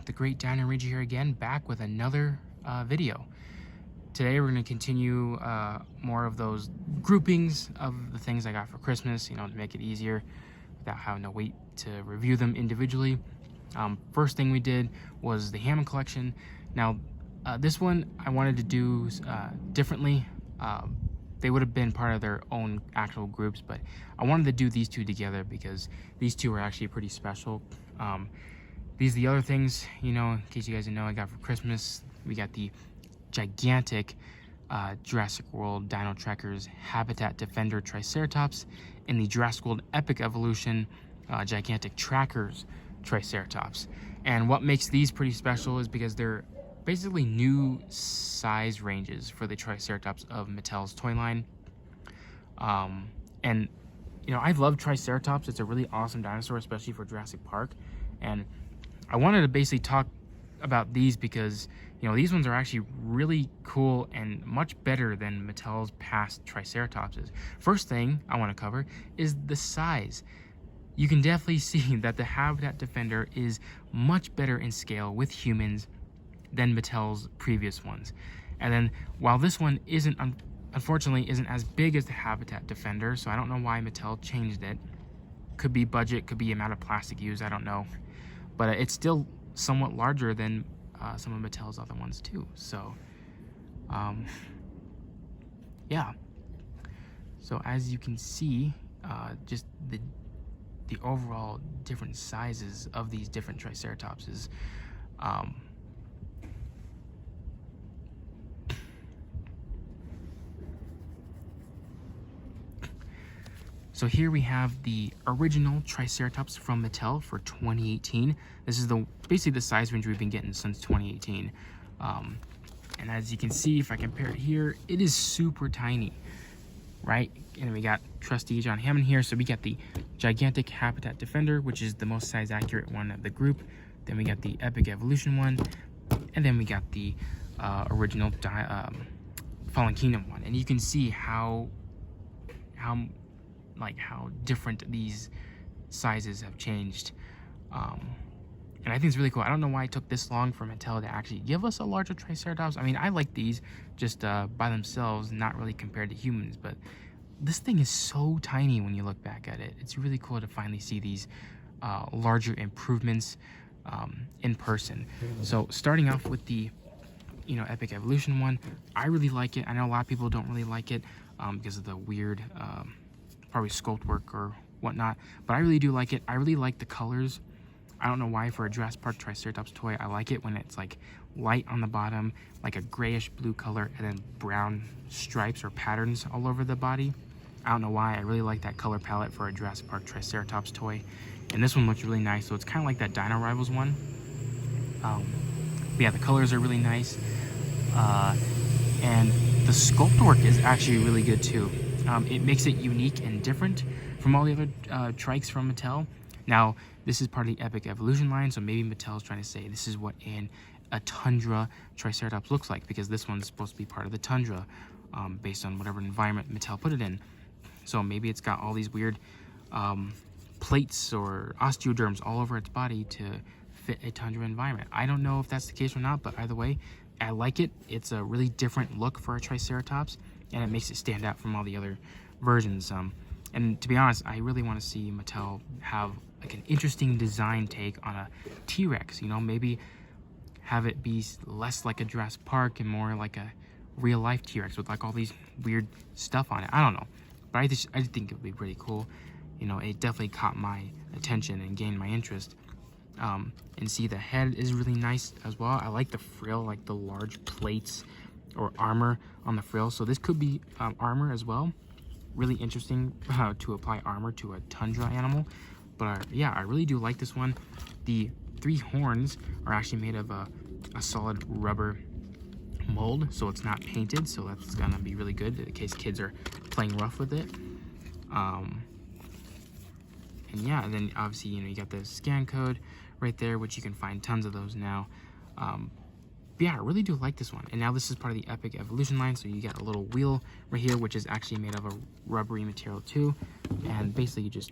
the great Dino Ranger here again, back with another video. Today we're going to continue more of those groupings of the things I got for Christmas, to make it easier without having to wait to review them individually. First thing we did was the Hammond collection. Now, this one I wanted to do differently. They would have been part of their own actual groups, but I wanted to do these two together because these two are actually pretty special. These are the other things, in case you guys didn't know, I got for Christmas. We got the gigantic Jurassic World Dino Trackers Habitat Defender Triceratops and the Jurassic World Epic Evolution Gigantic Trackers Triceratops. And what makes these pretty special is because they're basically new size ranges for the Triceratops of Mattel's toy line. And I love Triceratops. It's a really awesome dinosaur, especially for Jurassic Park. And I wanted to basically talk about these because these ones are actually really cool and much better than Mattel's past Triceratopses. First thing I want to cover is the size. You can definitely see that the Habitat Defender is much better in scale with humans than Mattel's previous ones. And then while this one unfortunately isn't as big as the Habitat Defender, so I don't know why Mattel changed it. Could be budget, could be amount of plastic used, I don't know. But it's still somewhat larger than some of Mattel's other ones too. So, yeah. So as you can see, just the overall different sizes of these different Triceratopses. So here we have the original Triceratops from Mattel for 2018. This is basically the size range we've been getting since 2018. And as you can see, if I compare it here, it is super tiny, right? And we got trusty John Hammond here. So we got the gigantic Habitat Defender, which is the most size accurate one of the group. Then we got the Epic Evolution one. And then we got the original Fallen Kingdom one. And you can see how different these sizes have changed. And I think it's really cool. I don't know why it took this long for Mattel to actually give us a larger Triceratops. I mean, I like these just by themselves, not really compared to humans, but this thing is so tiny when you look back at it. It's really cool to finally see these larger improvements in person. So starting off with the Epic Evolution one, I really like it. I know a lot of people don't really like it because of the weird probably sculpt work or whatnot, but I really do like it. I really like the colors. I don't know why for a Jurassic Park Triceratops toy, I like it when it's like light on the bottom, like a grayish blue color, and then brown stripes or patterns all over the body. I don't know why, I really like that color palette for a Jurassic Park Triceratops toy. And this one looks really nice, so it's kind of like that Dino Rivals one. But yeah, the colors are really nice. And the sculpt work is actually really good too. It makes it unique and different from all the other trikes from Mattel. Now, this is part of the Epic Evolution line, so maybe Mattel's trying to say this is what a tundra Triceratops looks like, because this one's supposed to be part of the tundra based on whatever environment Mattel put it in. So maybe it's got all these weird plates or osteoderms all over its body to fit a tundra environment. I don't know if that's the case or not, but either way, I like it. It's a really different look for a Triceratops, and it makes it stand out from all the other versions. And to be honest, I really want to see Mattel have like an interesting design take on a T-Rex, maybe have it be less like a Jurassic Park and more like a real-life T-Rex with like all these weird stuff on it. I don't know, but I just think it would be pretty cool. It definitely caught my attention and gained my interest. And see, the head is really nice as well. I like the frill, like the large plates or armor on the frill. So this could be armor as well. Really interesting to apply armor to a tundra animal. But yeah, I really do like this one. The 3 horns are actually made of a solid rubber mold, so it's not painted. So that's gonna be really good in case kids are playing rough with it. And yeah, and then obviously you got the scan code right there, which you can find tons of those now. But yeah, I really do like this one. And now this is part of the Epic Evolution line, so you got a little wheel right here, which is actually made of a rubbery material too. And basically you just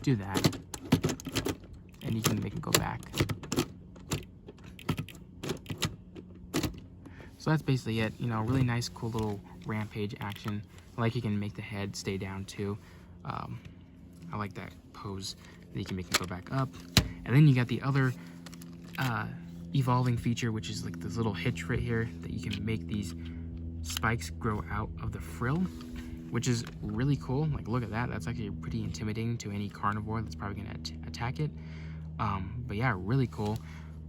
do that, and you can make it go back. So that's basically it. You know, really nice, cool little rampage action. I like you can make the head stay down too. I like that pose. That you can make it go back up. And then you got the other evolving feature, which is like this little hitch right here that you can make these spikes grow out of the frill, which is really cool. Like, look at that. That's actually pretty intimidating to any carnivore that's probably going to attack it. But yeah, really cool.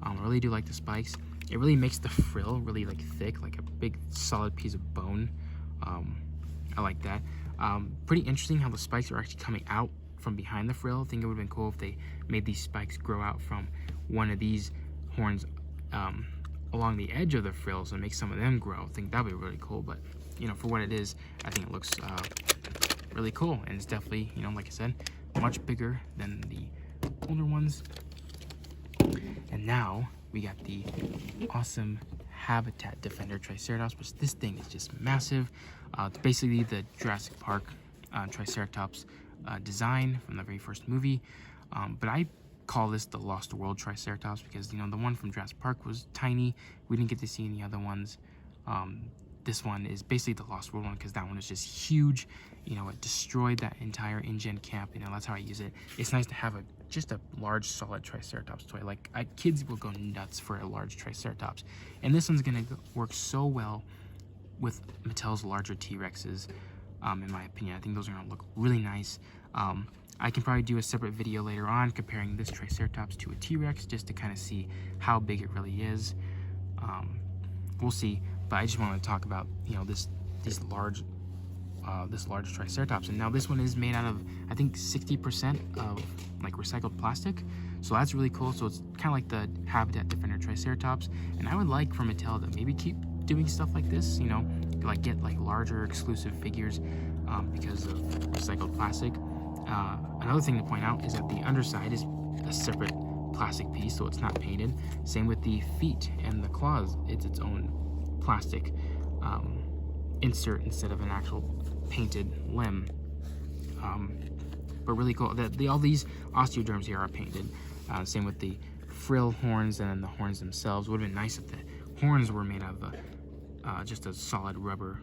I really do like the spikes. It really makes the frill really like thick, like a big solid piece of bone. I like that. Pretty interesting how the spikes are actually coming out from behind the frill. I think it would have been cool if they made these spikes grow out from one of these horns along the edge of the frill, so make some of them grow. I think that would be really cool, but you know, for what it is, I think it looks really cool, and it's definitely, you know, like I said, much bigger than the older ones. And now we got the awesome Habitat Defender Triceratops, which this thing is just massive. It's basically the Jurassic Park Triceratops design from the very first movie, but I call this the Lost World Triceratops because, you know, the one from Jurassic Park was tiny. We didn't get to see any other ones. This one is basically the Lost World one because that one is just huge. You know, it destroyed that entire InGen camp. You know, that's how I use it. It's nice to have just a large, solid Triceratops toy. Like, kids will go nuts for a large Triceratops. And this one's gonna work so well with Mattel's larger T-Rexes, in my opinion. I think those are gonna look really nice. I can probably do a separate video later on comparing this Triceratops to a T-Rex just to kind of see how big it really is. We'll see, but I just wanted to talk about, you know, this large Triceratops. And now this one is made out of, I think, 60% of like recycled plastic, so that's really cool. So it's kind of like the Habitat Defender Triceratops, and I would like for Mattel to maybe keep doing stuff like this, you know, like get like larger exclusive figures because of recycled plastic. Another thing to point out is that the underside is a separate plastic piece, so it's not painted. Same with the feet and the claws, it's its own plastic insert instead of an actual painted limb. But really cool that all these osteoderms here are painted. Same with the frill horns and then the horns themselves. Would have been nice if the horns were made out of just a solid rubber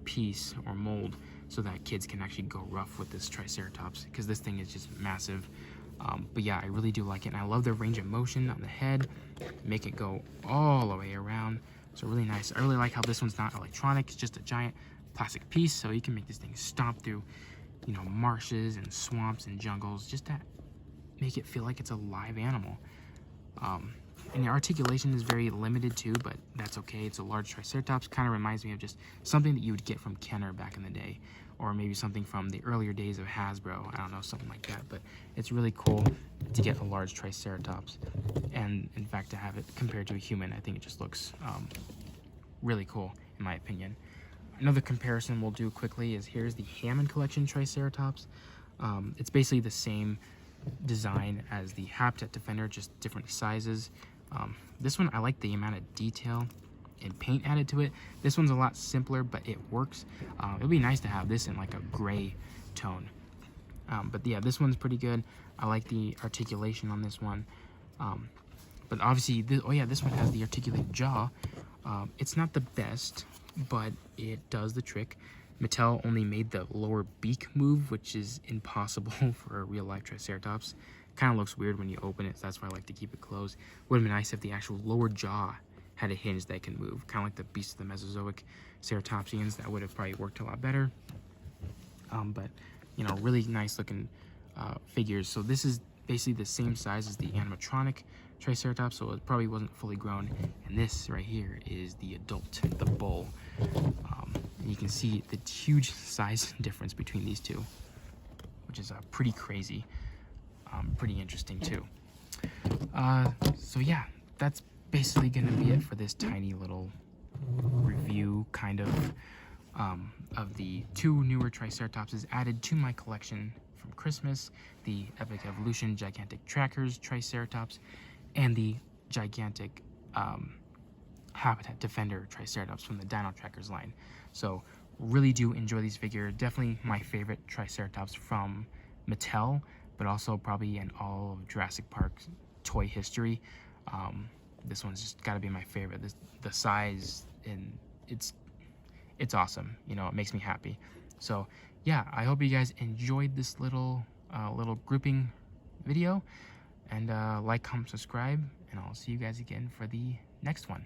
piece or mold, so that kids can actually go rough with this Triceratops, because this thing is just massive. But yeah, I really do like it, and I love the range of motion on the head, make it go all the way around. So really nice. I really like how this one's not electronic, it's just a giant plastic piece, so you can make this thing stomp through, you know, marshes and swamps and jungles, just to make it feel like it's a live animal. And the articulation is very limited too, but that's okay. It's a large Triceratops. Kind of reminds me of just something that you would get from Kenner back in the day, or maybe something from the earlier days of Hasbro. I don't know, something like that. But it's really cool to get a large Triceratops, and in fact to have it compared to a human, I think it just looks really cool in my opinion. Another comparison we'll do quickly is here's the Hammond Collection Triceratops. It's basically the same design as the Habitat Defender, just different sizes. This one, I like the amount of detail and paint added to it. This one's a lot simpler, but it works. It would be nice to have this in like a gray tone. But yeah, this one's pretty good. I like the articulation on this one. But obviously, this one has the articulated jaw. It's not the best, but it does the trick. Mattel only made the lower beak move, which is impossible for a real-life Triceratops. Kind of looks weird when you open it, so that's why I like to keep it closed. Would have been nice if the actual lower jaw had a hinge that can move, kind of like the beasts of the Mesozoic ceratopsians. That would have probably worked a lot better. But, you know, really nice looking figures. So this is basically the same size as the animatronic Triceratops, so it probably wasn't fully grown. And this right here is the adult, the bull. And you can see the huge size difference between these two, which is pretty crazy. Pretty interesting too. So yeah, that's basically gonna be it for this tiny little review, kind of the two newer Triceratopses added to my collection from Christmas: the Epic Evolution Gigantic Trackers Triceratops and the gigantic Habitat Defender Triceratops from the Dino Trackers line. So really do enjoy these figures. Definitely my favorite Triceratops from Mattel, but also probably in all of Jurassic Park's toy history. This one's just got to be my favorite. The size, and it's awesome. You know, it makes me happy. So yeah, I hope you guys enjoyed this little grouping video, and like, comment, subscribe, and I'll see you guys again for the next one.